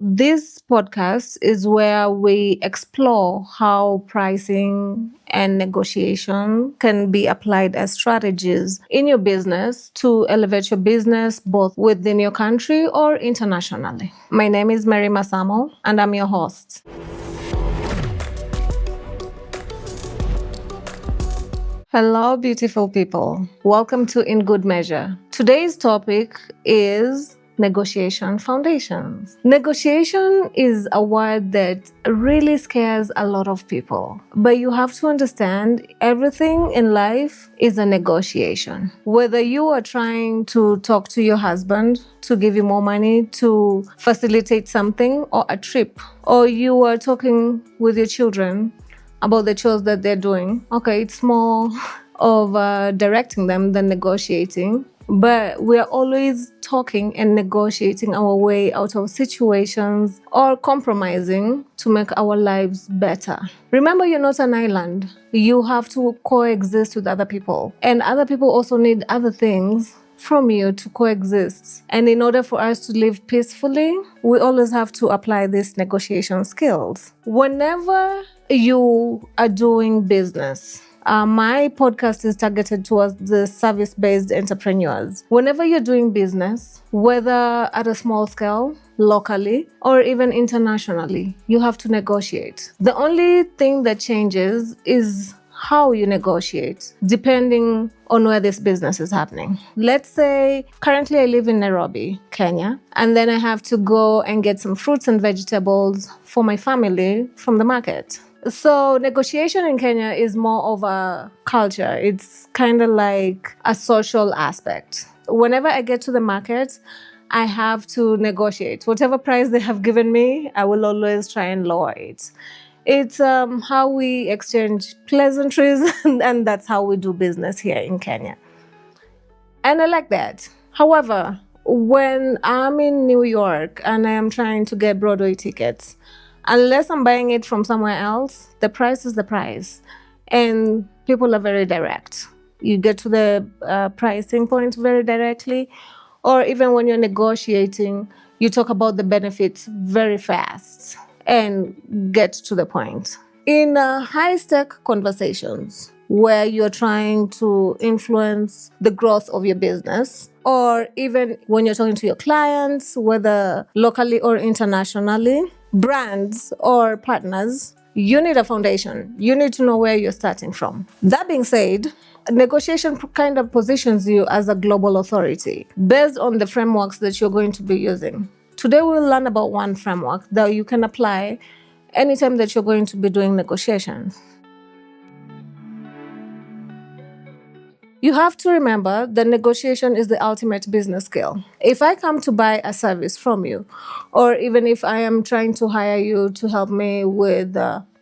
This podcast is where we explore how pricing and negotiation can be applied as strategies in your business to elevate your business both within your country or internationally. My name is Mary Masamo, and I'm your host. Hello, beautiful people. Welcome to In Good Measure. Today's topic is negotiation foundations. Negotiation is a word that really scares a lot of people, but you have to understand everything in life is a negotiation. Whether you are trying to talk to your husband to give you more money to facilitate something or a trip, or you are talking with your children about the chores that they're doing. Okay, it's more of directing them than negotiating. But we are always talking and negotiating our way out of situations or compromising to make our lives better. Remember, you're not an island. You have to coexist with other people. And other people also need other things from you to coexist. And in order for us to live peacefully, we always have to apply these negotiation skills. Whenever you are doing business, my podcast is targeted towards the service-based entrepreneurs. Whenever you're doing business, whether at a small scale, locally, or even internationally, you have to negotiate. The only thing that changes is how you negotiate, depending on where this business is happening. Let's say currently I live in Nairobi, Kenya, and then I have to go and get some fruits and vegetables for my family from the market. So negotiation in Kenya is more of a culture. It's kind of like a social aspect. Whenever I get to the market, I have to negotiate. Whatever price they have given me, I will always try and lower it. It's how we exchange pleasantries, and that's how we do business here in Kenya. And I like that. However, when I'm in New York and I am trying to get Broadway tickets, unless I'm buying it from somewhere else, the price is the price. And people are very direct. You get to the pricing point very directly. Or even when you're negotiating, you talk about the benefits very fast and get to the point. In high-stake conversations, where you're trying to influence the growth of your business, or even when you're talking to your clients, whether locally or internationally, brands or partners, you need a foundation. You need to know where you're starting from. That being said, negotiation kind of positions you as a global authority based on the frameworks that you're going to be using. Today we'll learn about one framework that you can apply anytime that you're going to be doing negotiations. You have to remember that negotiation is the ultimate business skill. If I come to buy a service from you, or even if I am trying to hire you to help me with,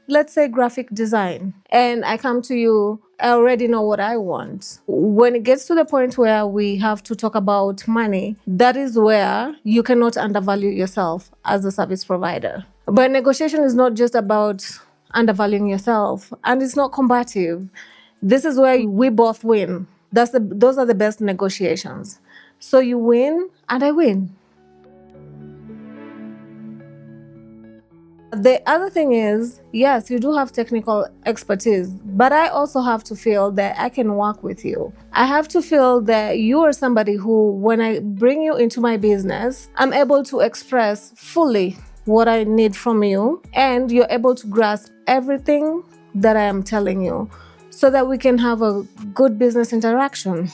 let's say, graphic design, and I come to you, I already know what I want. When it gets to the point where we have to talk about money, that is where you cannot undervalue yourself as a service provider. But negotiation is not just about undervaluing yourself, and it's not combative. This is where we both win. Those are the best negotiations. So you win and I win. The other thing is, yes, you do have technical expertise, but I also have to feel that I can work with you. I have to feel that you are somebody who, when I bring you into my business, I'm able to express fully what I need from you, and you're able to grasp everything that I am telling you, so that we can have a good business interaction.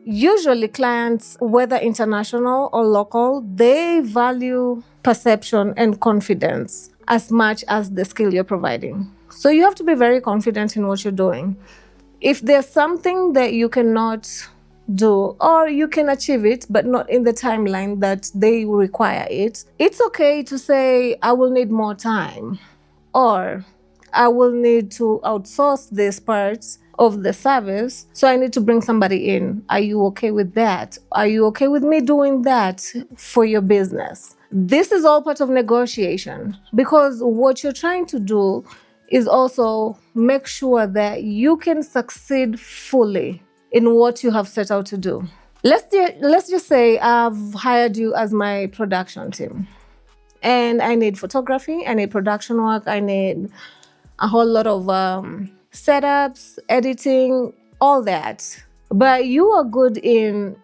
Usually clients, whether international or local, they value perception and confidence as much as the skill you're providing. So you have to be very confident in what you're doing. If there's something that you cannot do, or you can achieve it, but not in the timeline that they require it, it's okay to say, I will need more time. Or I will need to outsource these parts of the service, so I need to bring somebody in. Are you okay with that? Are you okay with me doing that for your business? This is all part of negotiation, because what you're trying to do is also make sure that you can succeed fully in what you have set out to do. Let's just say I've hired you as my production team, and I need photography, I need production work, I need a whole lot of setups, editing, all that. But you are good in,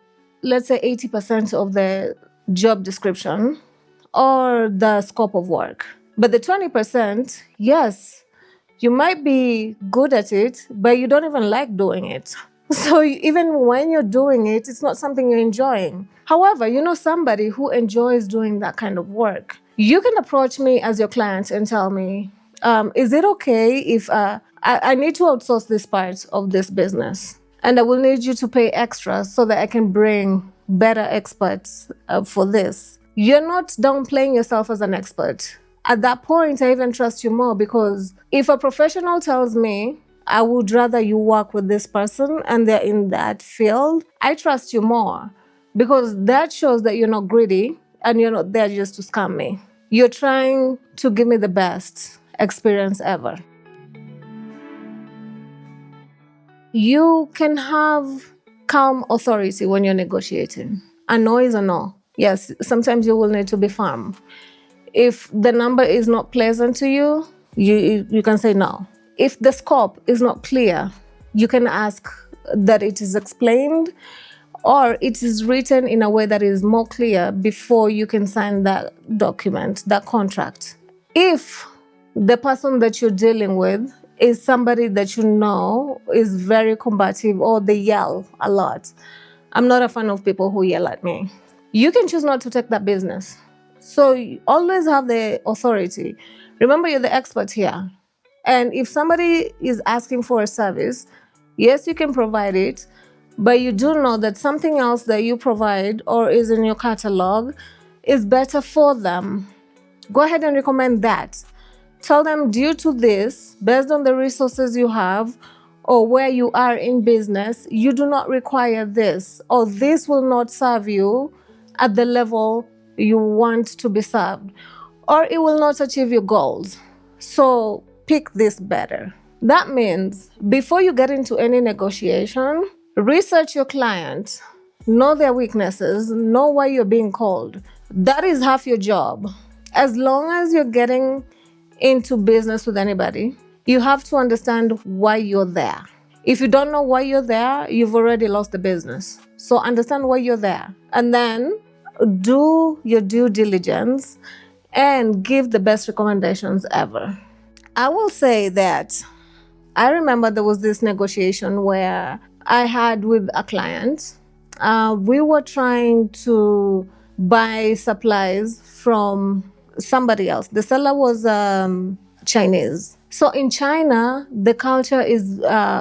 let's say, 80% of the job description or the scope of work. But the 20%, yes, you might be good at it, but you don't even like doing it. So even when you're doing it, it's not something you're enjoying. However, you know somebody who enjoys doing that kind of work. You can approach me as your client and tell me, is it okay if I need to outsource this part of this business? And I will need you to pay extra so that I can bring better experts for this. You're not downplaying yourself as an expert. At that point, I even trust you more, because if a professional tells me, I would rather you work with this person and they're in that field, I trust you more, because that shows that you're not greedy and you're not there just to scam me. You're trying to give me the best experience ever. You can have calm authority when you're negotiating. A no is a no. Yes, sometimes you will need to be firm. If the number is not pleasant to you, you can say no. If the scope is not clear, you can ask that it is explained or it is written in a way that is more clear before you can sign that document, that contract. If the person that you're dealing with is somebody that you know is very combative or they yell a lot, I'm not a fan of people who yell at me. You can choose not to take that business. So you always have the authority. Remember, you're the expert here. And if somebody is asking for a service, yes, you can provide it, but you do know that something else that you provide or is in your catalog is better for them. Go ahead and recommend that. Tell them, due to this, based on the resources you have or where you are in business, you do not require this, or this will not serve you at the level you want to be served, or it will not achieve your goals. So pick this better. That means before you get into any negotiation, research your client, know their weaknesses, know why you're being called. That is half your job. As long as you're getting into business with anybody, you have to understand why you're there. If you don't know why you're there, you've already lost the business. So understand why you're there. And then do your due diligence and give the best recommendations ever. I will say that I remember there was this negotiation where I had with a client. We were trying to buy supplies from somebody else. The seller was Chinese. So in China, the culture is,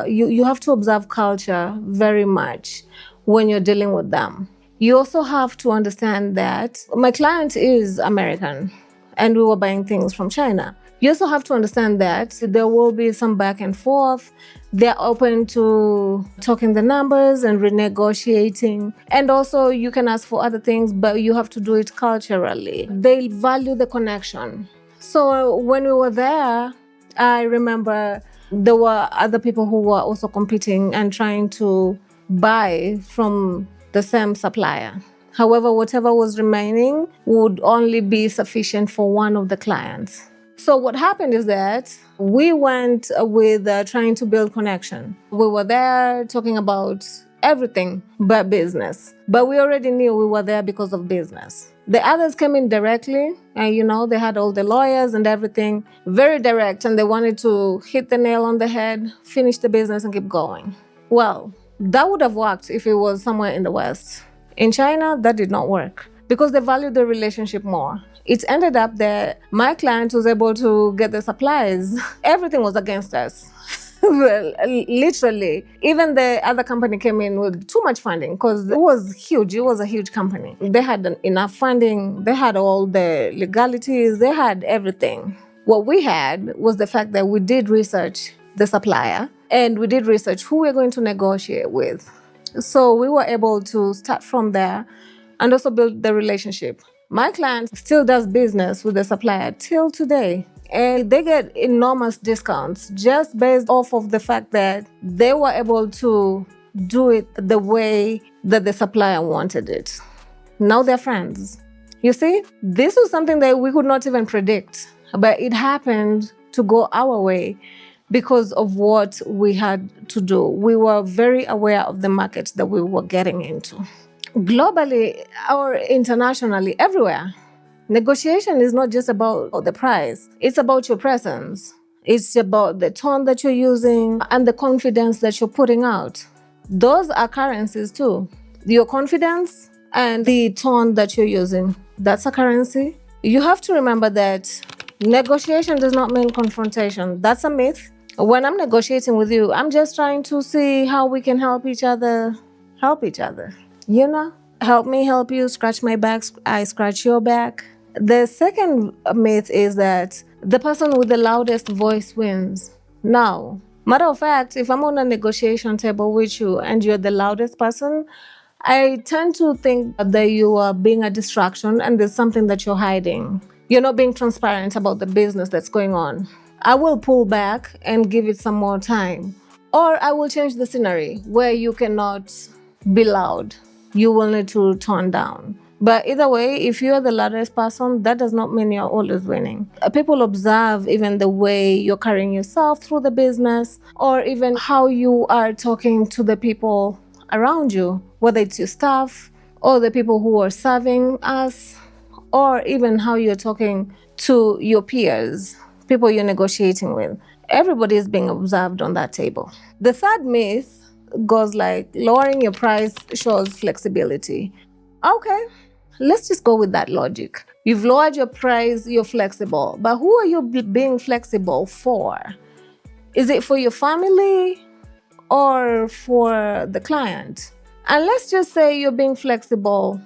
you have to observe culture very much when you're dealing with them. You also have to understand that my client is American and we were buying things from China. You also have to understand that there will be some back and forth. They're open to talking the numbers and renegotiating. And also you can ask for other things, but you have to do it culturally. They value the connection. So when we were there, I remember there were other people who were also competing and trying to buy from the same supplier. However, whatever was remaining would only be sufficient for one of the clients. So what happened is that we went with trying to build connection. We were there talking about everything but business. But we already knew we were there because of business. The others came in directly and, they had all the lawyers and everything, very direct, and they wanted to hit the nail on the head, finish the business and keep going. Well, that would have worked if it was somewhere in the West. In China, that did not work because they valued the relationship more. It ended up that my client was able to get the supplies. Everything was against us. Well, literally. Even the other company came in with too much funding because it was huge. It was a huge company. They had enough funding. They had all the legalities. They had everything. What we had was the fact that we did research the supplier and we did research who we're going to negotiate with. So we were able to start from there and also build the relationship. My client still does business with the supplier till today. And they get enormous discounts just based off of the fact that they were able to do it the way that the supplier wanted it. Now they're friends. You see, this was something that we could not even predict, but it happened to go our way because of what we had to do. We were very aware of the market that we were getting into. Globally or internationally, everywhere, negotiation is not just about the price, it's about your presence. It's about the tone that you're using and the confidence that you're putting out. Those are currencies too. Your confidence and the tone that you're using, that's a currency. You have to remember that negotiation does not mean confrontation. That's a myth. When I'm negotiating with you, I'm just trying to see how we can help each other. You know, help me help you, scratch my back, I scratch your back. The second myth is that the person with the loudest voice wins. No. Matter of fact, if I'm on a negotiation table with you and you're the loudest person, I tend to think that you are being a distraction and there's something that you're hiding. You're not being transparent about the business that's going on. I will pull back and give it some more time. Or I will change the scenery where you cannot be loud. You will need to tone down. But either way, if you're the loudest person, that does not mean you're always winning. People observe even the way you're carrying yourself through the business, or even how you are talking to the people around you, whether it's your staff or the people who are serving us, or even how you're talking to your peers, people you're negotiating with. Everybody is being observed on that table. The third myth goes like lowering your price shows flexibility. Okay, let's just go with that logic. You've lowered your price, you're flexible. But who are you being flexible for? Is it for your family or for the client? And let's just say you're being flexible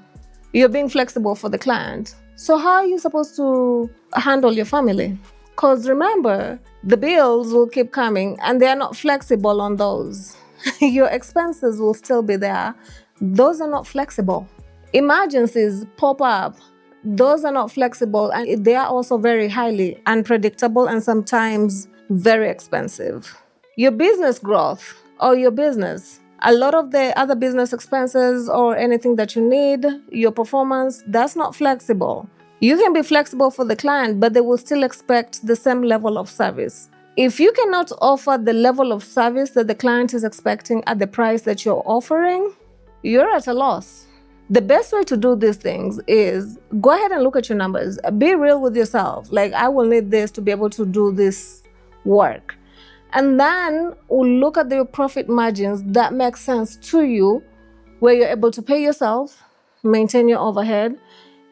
for the client. So how are you supposed to handle your family? Because remember, the bills will keep coming and they are not flexible on those. Your expenses will still be there. Those are not flexible. Emergencies pop up. Those are not flexible and they are also very highly unpredictable and sometimes very expensive. Your business growth or your business, a lot of the other business expenses or anything that you need, your performance, that's not flexible. You can be flexible for the client, but they will still expect the same level of service. If you cannot offer the level of service that the client is expecting at the price that you're offering, you're at a loss. The best way to do these things is go ahead and look at your numbers. Be real with yourself. Like, I will need this to be able to do this work. And then we'll look at the profit margins that make sense to you, where you're able to pay yourself, maintain your overhead,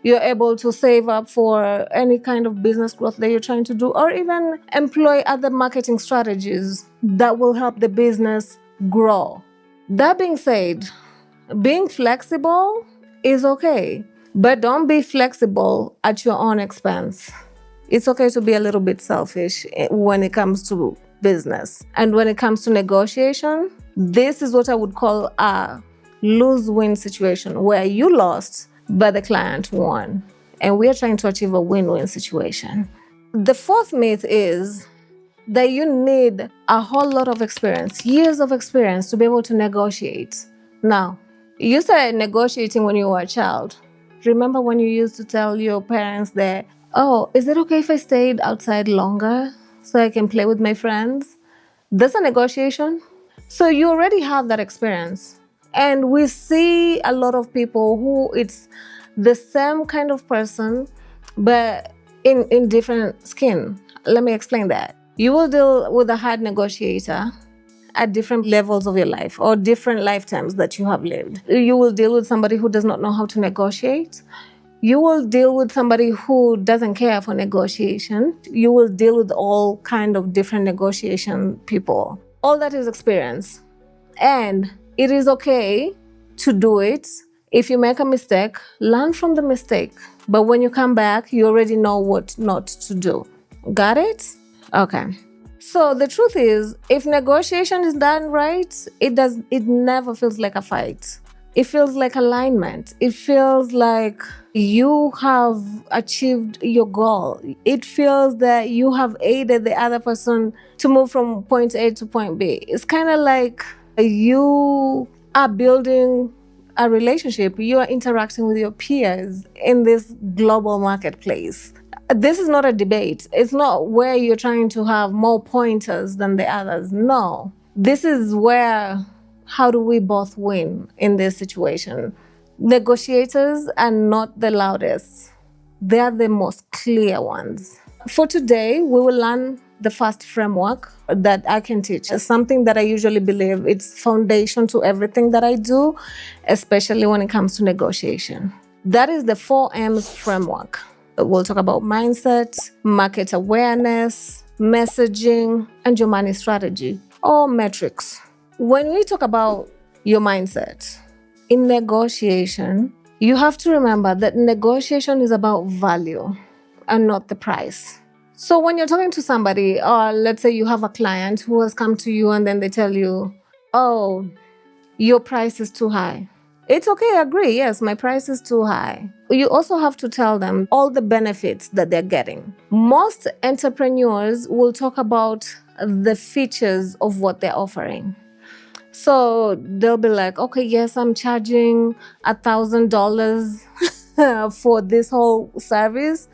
you're able to save up for any kind of business growth that you're trying to do, or even employ other marketing strategies that will help the business grow. That being said, being flexible is okay, but don't be flexible at your own expense. It's okay to be a little bit selfish when it comes to business. And when it comes to negotiation, this is what I would call a lose-win situation, where you lost, but the client won. And we are trying to achieve a win-win situation. The fourth myth is that you need a whole lot of experience, years of experience, to be able to negotiate. Now, you started negotiating when you were a child. Remember when you used to tell your parents that, oh, is it okay if I stayed outside longer so I can play with my friends? That's a negotiation. So you already have that experience. And we see a lot of people who it's the same kind of person, but in different skin. Let me explain that. You will deal with a hard negotiator at different levels of your life or different lifetimes that you have lived. You will deal with somebody who does not know how to negotiate. You will deal with somebody who doesn't care for negotiation. You will deal with all kind of different negotiation people. All that is experience. And it is okay to do it. If you make a mistake, learn from the mistake. But when you come back, you already know what not to do. Got it? Okay. So the truth is, if negotiation is done right, it never feels like a fight. It feels like alignment. It feels like you have achieved your goal. It feels that you have aided the other person to move from point A to point B. It's kind of like You are building a relationship, you are interacting with your peers in this global marketplace. This is not a debate. It's not where you're trying to have more pointers than the others. No. This is where, how do we both win in this situation? Negotiators are not the loudest, they are the most clear ones. For today, we will learn the first framework that I can teach. It's something that I usually believe it's foundation to everything that I do, especially when it comes to negotiation. That is the 4M's framework. We'll talk about mindset, market awareness, messaging, and your money strategy, or metrics. When we talk about your mindset, in negotiation, you have to remember that negotiation is about value and not the price. So when you're talking to somebody, or let's say you have a client who has come to you and then they tell you, oh, your price is too high. It's okay, I agree. Yes, my price is too high. You also have to tell them all the benefits that they're getting. Most entrepreneurs will talk about the features of what they're offering. So they'll be like, okay, yes, I'm charging $1,000 for this whole service,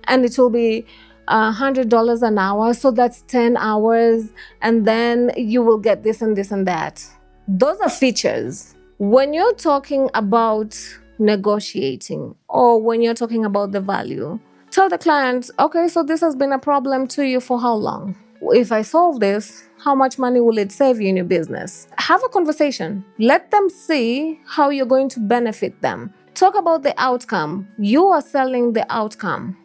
and it will be $100 an hour. So that's 10 hours, and then you will get this and this and that. Those are features. When you're talking about negotiating, or when you're talking about the value, tell the client, okay, so this has been a problem to you for how long? If I solve this, how much money will it save you in your business? Have a conversation. Let them see how you're going to benefit them. Talk about the outcome. You are selling the outcome.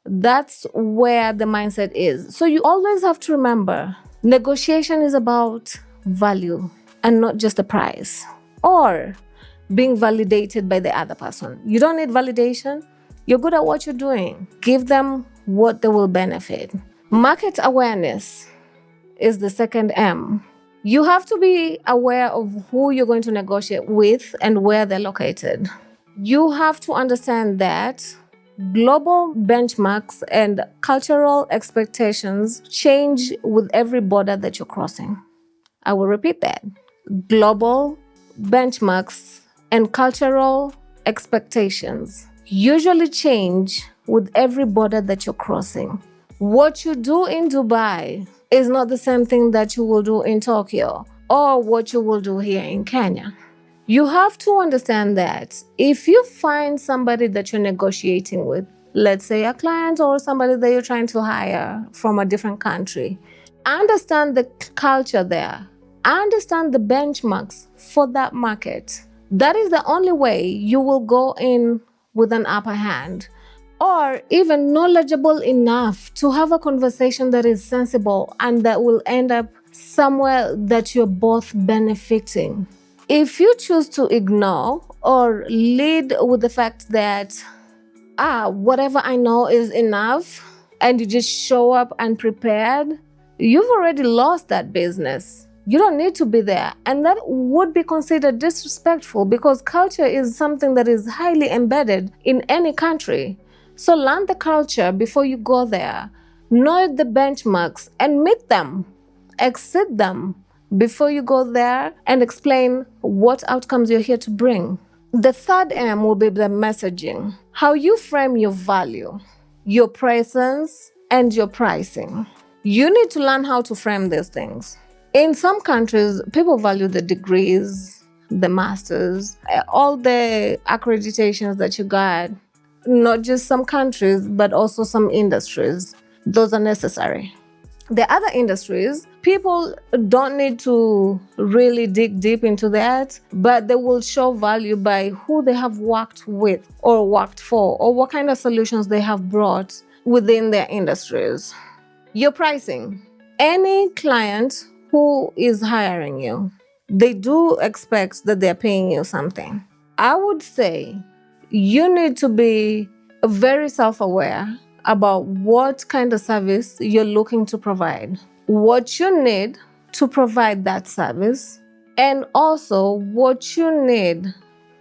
That's where the mindset is. So you always have to remember, negotiation is about value and not just the price or being validated by the other person. You don't need validation. You're good at what you're doing. Give them what they will benefit. Market awareness is the second M. You have to be aware of who you're going to negotiate with and where they're located. You have to understand that global benchmarks and cultural expectations change with every border that you're crossing. I will repeat that. Global benchmarks and cultural expectations usually change with every border that you're crossing. What you do in Dubai is not the same thing that you will do in Tokyo or what you will do here in Kenya. You have to understand that if you find somebody that you're negotiating with, let's say a client or somebody that you're trying to hire from a different country, understand the culture there, understand the benchmarks for that market. That is the only way you will go in with an upper hand, or even knowledgeable enough to have a conversation that is sensible and that will end up somewhere that you're both benefiting. If you choose to ignore or lead with the fact that, whatever I know is enough, and you just show up unprepared, you've already lost that business. You don't need to be there. And that would be considered disrespectful because culture is something that is highly embedded in any country. So learn the culture before you go there. Know the benchmarks and meet them. Exceed them before you go there and explain what outcomes you're here to bring. The third M will be the messaging. How you frame your value, your presence, and your pricing. You need to learn how to frame these things. In some countries, people value the degrees, the masters, all the accreditations that you got. Not just some countries, but also some industries. Those are necessary. The other industries, people don't need to really dig deep into that, but they will show value by who they have worked with or worked for, or what kind of solutions they have brought within their industries. Your pricing. Any client who is hiring you, they do expect that they're paying you something. I would say you need to be very self-aware about what kind of service you're looking to provide, what you need to provide that service, and also what you need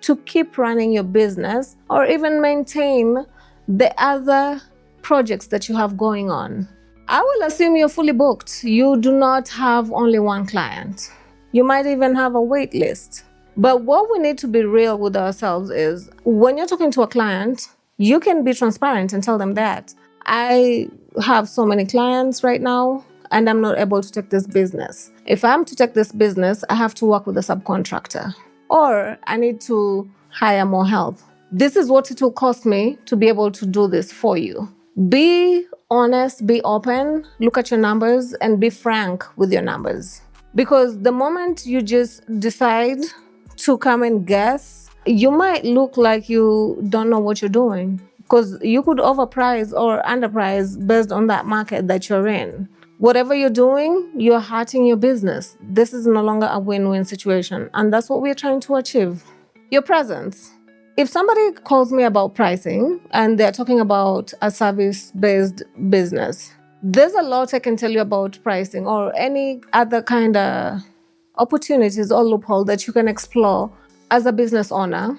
to keep running your business or even maintain the other projects that you have going on. I will assume you're fully booked. You do not have only one client. You might even have a wait list. But what we need to be real with ourselves is when you're talking to a client, you can be transparent and tell them that I have so many clients right now and I'm not able to take this business. If I'm to take this business, I have to work with a subcontractor or I need to hire more help. This is what it will cost me to be able to do this for you. Be honest, be open, look at your numbers and be frank with your numbers. Because the moment you just decide to come and guess, you might look like you don't know what you're doing because you could overprice or underprice based on that market that you're in. Whatever you're doing, you're hurting your business. This is no longer a win-win situation, and that's what we're trying to achieve. Your presence. If somebody calls me about pricing and they're talking about a service-based business, there's a lot I can tell you about pricing or any other kind of opportunities or loophole that you can explore as a business owner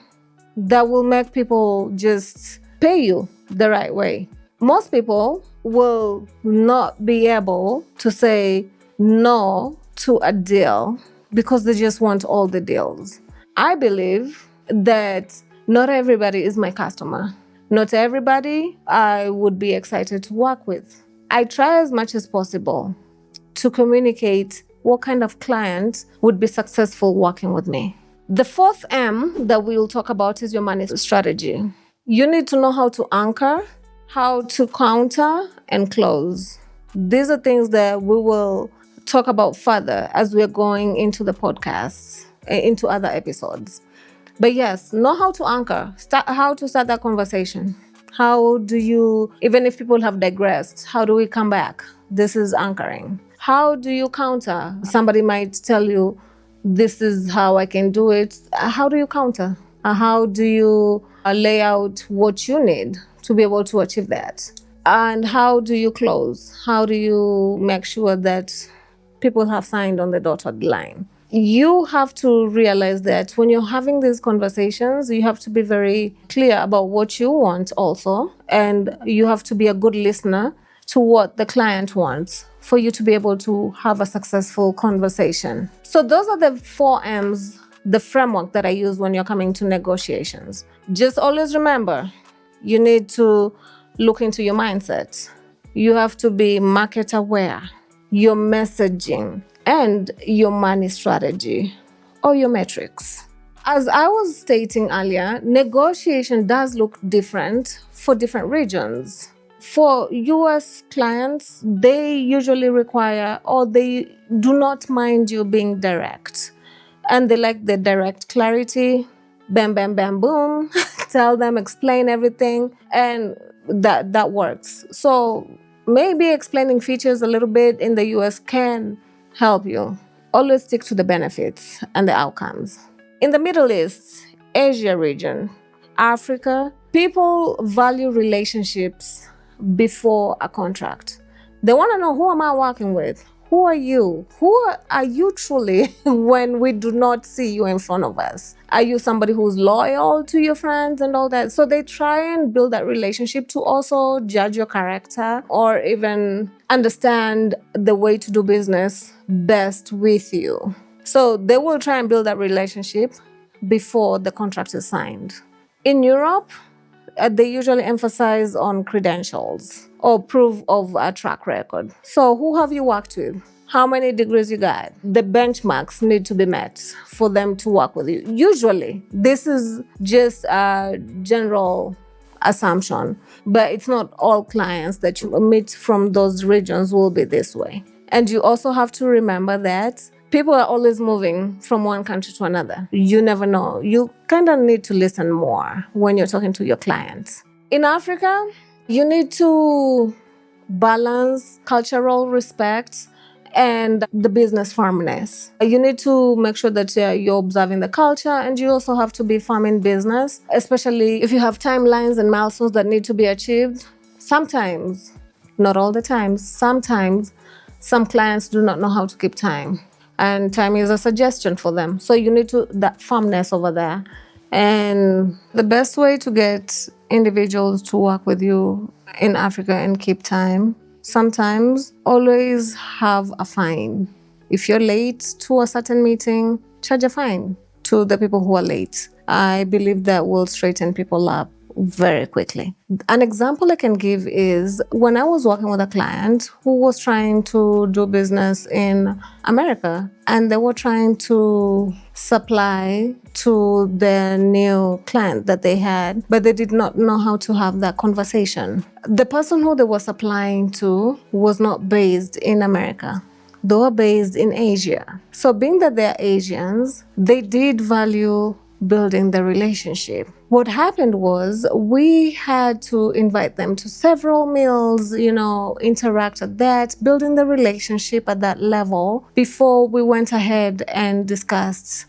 that will make people just pay you the right way. Most people will not be able to say no to a deal because they just want all the deals. I believe that not everybody is my customer. Not everybody I would be excited to work with. I try as much as possible to communicate what kind of client would be successful working with me. The fourth M that we'll talk about is your money strategy. You need to know how to anchor, how to counter, and close. These are things that we will talk about further as we're going into the podcasts, into other episodes. But yes, know how to anchor, how to start that conversation. How do you, even if people have digressed, how do we come back? This is anchoring. How do you counter? Somebody might tell you, this is how I can do it. How do you counter? How do you lay out what you need to be able to achieve that? And how do you close? How do you make sure that people have signed on the dotted line? You have to realize that when you're having these conversations, you have to be very clear about what you want also, and you have to be a good listener to what the client wants for you to be able to have a successful conversation. So those are the 4 M's, the framework that I use when you're coming to negotiations. Just always remember, you need to look into your mindset. You have to be market aware, your messaging, and your money strategy or your metrics. As I was stating earlier, negotiation does look different for different regions. For US clients, they usually require or they do not mind you being direct. And they like the direct clarity, bam, bam, bam, boom, tell them, explain everything, and that works. So maybe explaining features a little bit in the US can help you. Always stick to the benefits and the outcomes. In the Middle East, Asia region, Africa, people value relationships before a contract. They want to know, who am I working with? Who are you? Who are you truly when we do not see you in front of us? Are you somebody who's loyal to your friends and all that? So they try and build that relationship to also judge your character or even understand the way to do business best with you. So they will try and build that relationship before the contract is signed. In Europe, they usually emphasize on credentials or proof of a track record. So who have you worked with? How many degrees you got? The benchmarks need to be met for them to work with you. Usually, this is just a general assumption, but it's not all clients that you meet from those regions will be this way. And you also have to remember that people are always moving from one country to another. You never know. You kind of need to listen more when you're talking to your clients. In Africa, you need to balance cultural respect and the business firmness. You need to make sure that you're observing the culture, and you also have to be firm in business, especially if you have timelines and milestones that need to be achieved. Sometimes, not all the time, sometimes some clients do not know how to keep time. And time is a suggestion for them. So you need that firmness over there. And the best way to get individuals to work with you in Africa and keep time, sometimes always have a fine. If you're late to a certain meeting, charge a fine to the people who are late. I believe that will straighten people up very quickly. An example I can give is when I was working with a client who was trying to do business in America, and they were trying to supply to the new client that they had, but they did not know how to have that conversation. The person who they were supplying to was not based in America. They were based in Asia. So being that they're Asians, they did value building the relationship. What happened was we had to invite them to several meals, interact at that, building the relationship at that level before we went ahead and discussed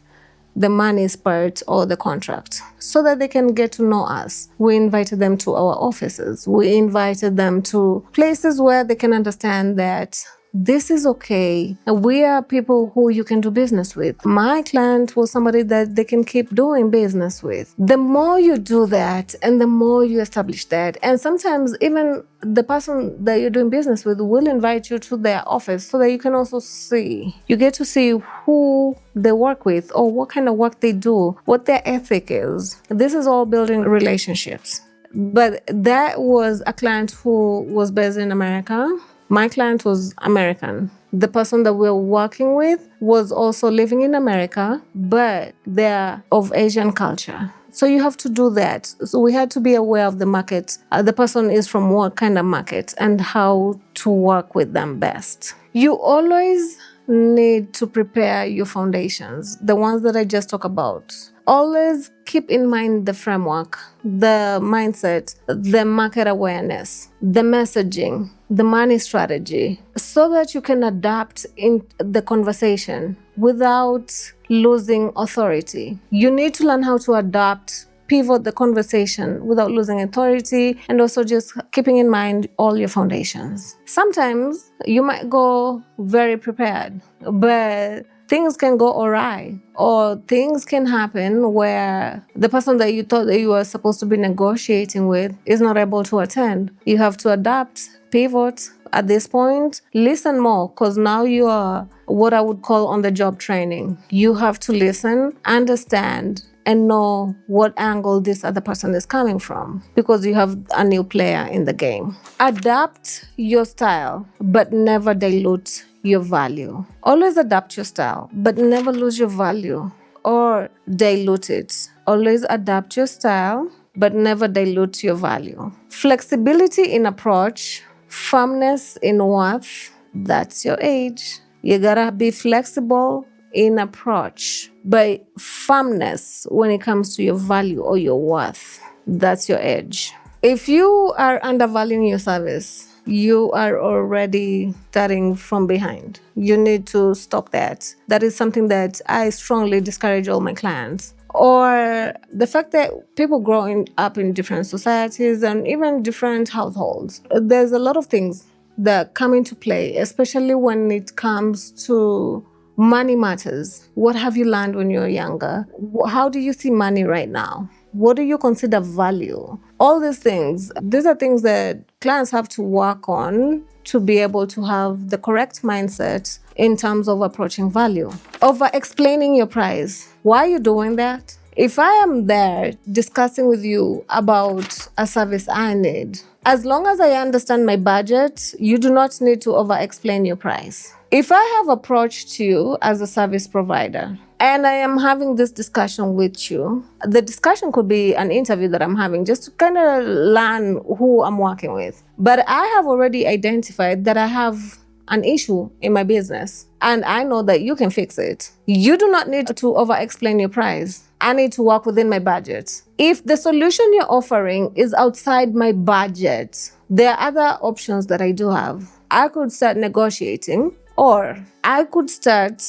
the money part or the contract so that they can get to know us. We invited them to our offices. We invited them to places where they can understand that this is okay. We are people who you can do business with. My client was somebody that they can keep doing business with. The more you do that and the more you establish that, and sometimes even the person that you're doing business with will invite you to their office so that you can also see. You get to see who they work with or what kind of work they do, what their ethic is. This is all building relationships. But that was a client who was based in America. My client was American. The person that we were working with was also living in America, but they're of Asian culture. So you have to do that. So we had to be aware of the market. The person is from what kind of market and how to work with them best. You always need to prepare your foundations, the ones that I just talked about. Always keep in mind the framework, the mindset, the market awareness, the messaging, the money strategy, so that you can adapt in the conversation without losing authority. You need to learn how to adapt, pivot the conversation without losing authority, and also just keeping in mind all your foundations. Sometimes you might go very prepared, but things can go awry, or things can happen where the person that you thought that you were supposed to be negotiating with is not able to attend. You have to adapt, pivot. At this point, listen more, because now you are what I would call on the job training. You have to listen, understand, and know what angle this other person is coming from, because you have a new player in the game. Adapt your style, but never dilute your value. Always adapt your style, but never lose your value or dilute it. Always adapt your style, but never dilute your value. Flexibility in approach, firmness in worth, that's your age. You gotta be flexible in approach, but firmness when it comes to your value or your worth, that's your edge. If you are undervaluing your service, you are already starting from behind. You need to stop that. That is something that I strongly discourage all my clients. Or the fact that people growing up in different societies and even different households, there's a lot of things that come into play, especially when it comes to money matters. What have you learned when you were younger? How do you see money right now? What do you consider value? All these things are things that clients have to work on to be able to have the correct mindset in terms of approaching value. Over explaining your price. Why are you doing that? If I am there discussing with you about a service I need, as long as I understand my budget, you do not need to over-explain your price. If I have approached you as a service provider and I am having this discussion with you, the discussion could be an interview that I'm having just to kind of learn who I'm working with. But I have already identified that I have an issue in my business and I know that you can fix it. You do not need to over-explain your price. I need to work within my budget. If the solution you're offering is outside my budget, there are other options that I do have. I could start negotiating, or I could start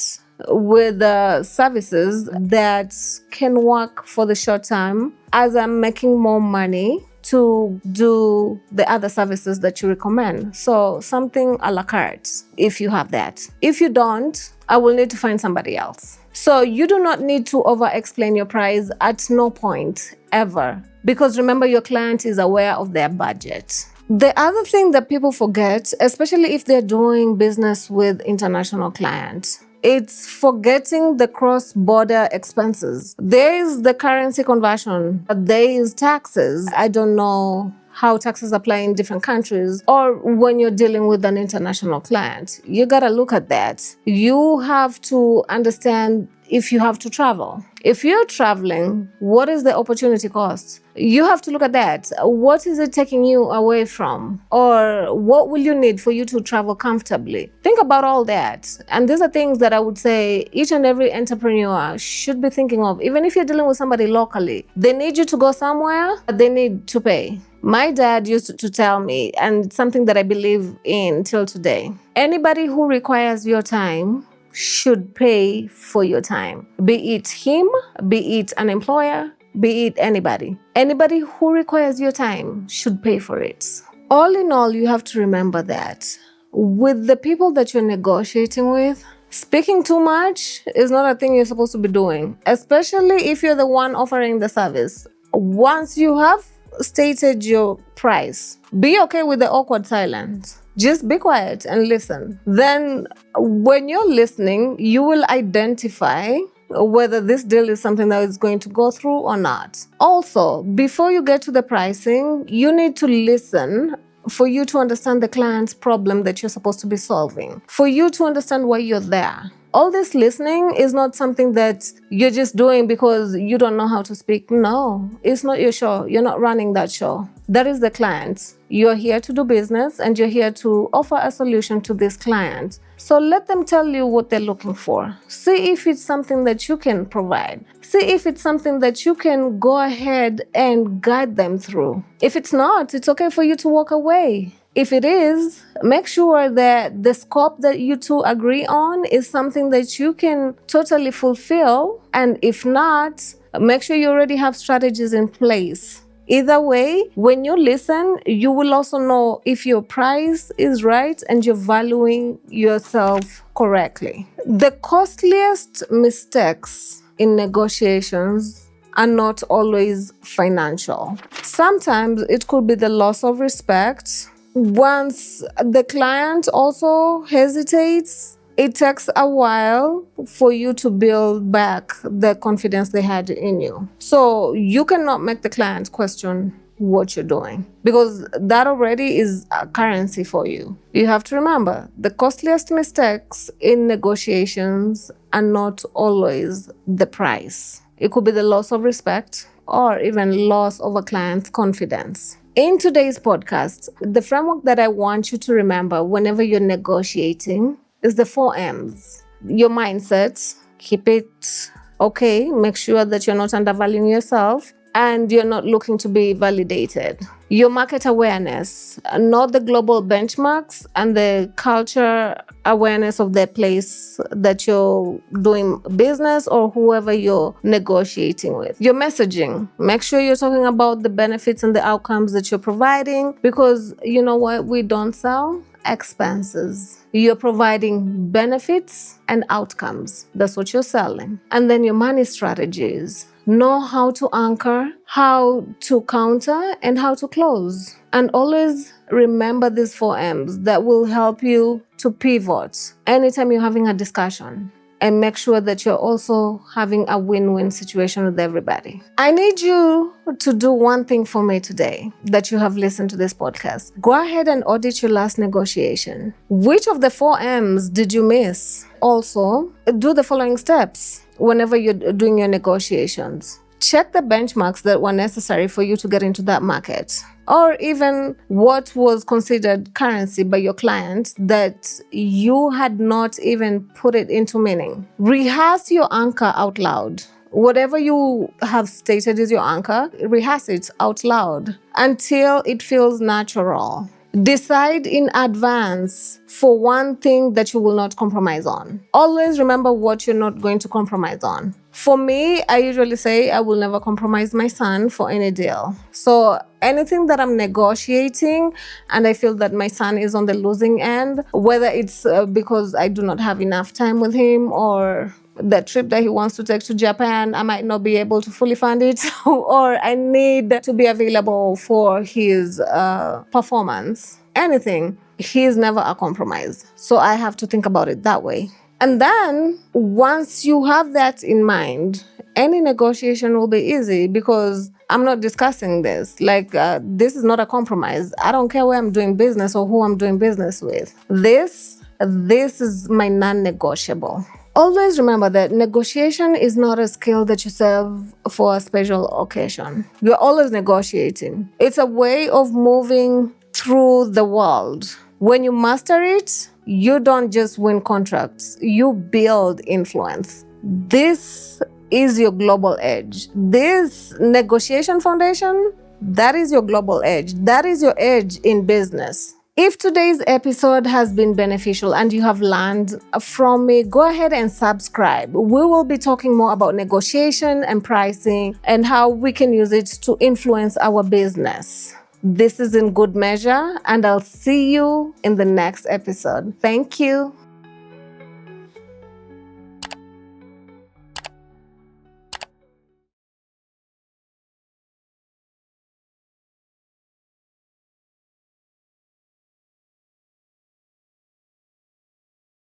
with services that can work for the short term as I'm making more money to do the other services that you recommend. So something a la carte, if you have that. If you don't, I will need to find somebody else. So you do not need to over-explain your price at no point, ever. Because remember, your client is aware of their budget. The other thing that people forget, especially if they're doing business with international clients, it's forgetting the cross-border expenses. There is the currency conversion, there is taxes. I don't know how taxes apply in different countries, or when you're dealing with an international client. You gotta look at that. You have to understand if you have to travel. If you're traveling, what is the opportunity cost? You have to look at that. What is it taking you away from? Or what will you need for you to travel comfortably? Think about all that. And these are things that I would say each and every entrepreneur should be thinking of. Even if you're dealing with somebody locally, they need you to go somewhere, they need to pay. My dad used to tell me, and it's something that I believe in till today, anybody who requires your time should pay for your time. Be it him, be it an employer, be it anybody. Anybody who requires your time should pay for it. All in all, you have to remember that with the people that you're negotiating with, speaking too much is not a thing you're supposed to be doing, especially if you're the one offering the service. Once you have stated your price, be okay with the awkward silence. Just be quiet and listen. Then when you're listening, you will identify whether this deal is something that is going to go through or not. Also, before you get to the pricing, you need to listen for you to understand the client's problem that you're supposed to be solving, for you to understand why you're there. All this listening is not something that you're just doing because you don't know how to speak. No, it's not your show. You're not running that show. That is the client. You're here to do business and you're here to offer a solution to this client. So let them tell you what they're looking for. See if it's something that you can provide. See if it's something that you can go ahead and guide them through. If it's not, it's okay for you to walk away. If it is, make sure that the scope that you two agree on is something that you can totally fulfill. And if not, make sure you already have strategies in place. Either way, when you listen, you will also know if your price is right and you're valuing yourself correctly. The costliest mistakes in negotiations are not always financial. Sometimes it could be the loss of respect. Once the client also hesitates, it takes a while for you to build back the confidence they had in you. So you cannot make the client question what you're doing, because that already is a currency for you. You have to remember, the costliest mistakes in negotiations are not always the price. It could be the loss of respect or even loss of a client's confidence. In today's podcast, the framework that I want you to remember whenever you're negotiating is the 4 M's. Your mindset, keep it okay. Make sure that you're not undervaluing yourself and you're not looking to be validated. Your market awareness, not the global benchmarks and the culture awareness of the place that you're doing business or whoever you're negotiating with. Your messaging, make sure you're talking about the benefits and the outcomes that you're providing, because you know what? We don't sell expenses. You're providing benefits and outcomes. That's what you're selling. And then your money strategies. Know how to anchor, how to counter, and how to close. And always remember these 4 M's that will help you to pivot anytime you're having a discussion. And make sure that you're also having a win-win situation with everybody. I need you to do one thing for me today that you have listened to this podcast. Go ahead and audit your last negotiation. Which of the 4 M's did you miss? Also, do the following steps whenever you're doing your negotiations. Check the benchmarks that were necessary for you to get into that market, or even what was considered currency by your client that you had not even put it into meaning. Rehearse your anchor out loud. Whatever you have stated is your anchor, rehearse it out loud until it feels natural. Decide in advance for one thing that you will not compromise on. Always remember what you're not going to compromise on. For me, I usually say I will never compromise my son for any deal. So anything that I'm negotiating and I feel that my son is on the losing end, whether it's because I do not have enough time with him, or the trip that he wants to take to Japan, I might not be able to fully fund it, or I need to be available for his performance, anything, he is never a compromise. So I have to think about it that way. And then once you have that in mind, any negotiation will be easy because I'm not discussing this. Like, this is not a compromise. I don't care where I'm doing business or who I'm doing business with. This is my non-negotiable. Always remember that negotiation is not a skill that you serve for a special occasion. You're always negotiating. It's a way of moving through the world. When you master it, you don't just win contracts, you build influence. This is your global edge. This negotiation foundation, that is your global edge. That is your edge in business. If today's episode has been beneficial and you have learned from me, go ahead and subscribe. We will be talking more about negotiation and pricing and how we can use it to influence our business. This is In Good Measure, and I'll see you in the next episode. Thank you.